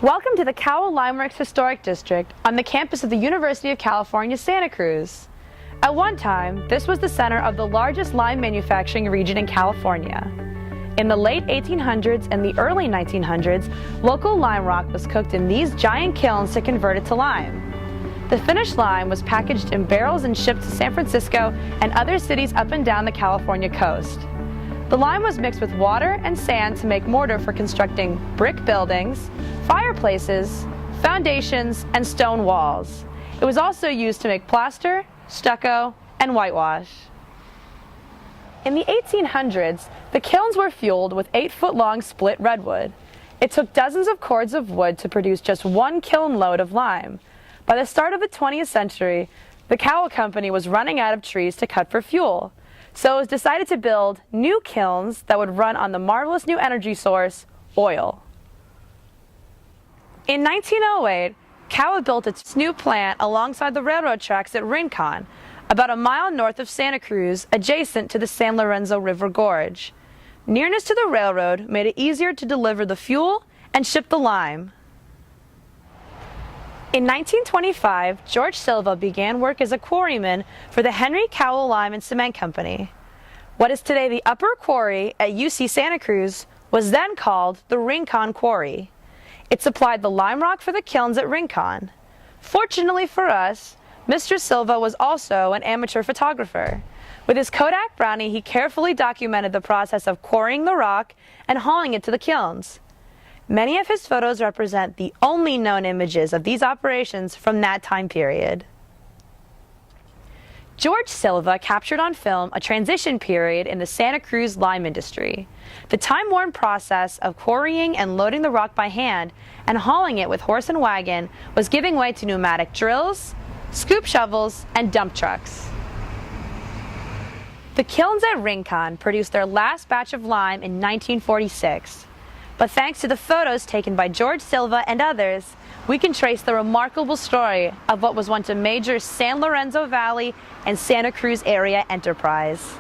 Welcome to the Cowell Limeworks Historic District on the campus of the University of California, Santa Cruz. At one time, this was the center of the largest lime manufacturing region in California. In the late 1800s and the early 1900s, local lime rock was cooked in these giant kilns to convert it to lime. The finished lime was packaged in barrels and shipped to San Francisco and other cities up and down the California coast. The lime was mixed with water and sand to make mortar for constructing brick buildings, fireplaces, foundations, and stone walls. It was also used to make plaster, stucco, and whitewash. In the 1800s, the kilns were fueled with 8-foot-long split redwood. It took dozens of cords of wood to produce just one kiln load of lime. By the start of the 20th century, the Cowell Company was running out of trees to cut for fuel. So it was decided to build new kilns that would run on the marvelous new energy source, oil. In 1908, Cowell built its new plant alongside the railroad tracks at Rincon, about a mile north of Santa Cruz, adjacent to the San Lorenzo River Gorge. Nearness to the railroad made it easier to deliver the fuel and ship the lime. In 1925, George Silva began work as a quarryman for the Henry Cowell Lime and Cement Company. What is today the Upper Quarry at UC Santa Cruz was then called the Rincon Quarry. It supplied the lime rock for the kilns at Rincon. Fortunately for us, Mr. Silva was also an amateur photographer. With his Kodak Brownie, he carefully documented the process of quarrying the rock and hauling it to the kilns. Many of his photos represent the only known images of these operations from that time period. George Silva captured on film a transition period in the Santa Cruz lime industry. The time-worn process of quarrying and loading the rock by hand and hauling it with horse and wagon was giving way to pneumatic drills, scoop shovels, and dump trucks. The kilns at Rincon produced their last batch of lime in 1946. But thanks to the photos taken by George Silva and others, we can trace the remarkable story of what was once a major San Lorenzo Valley and Santa Cruz area enterprise.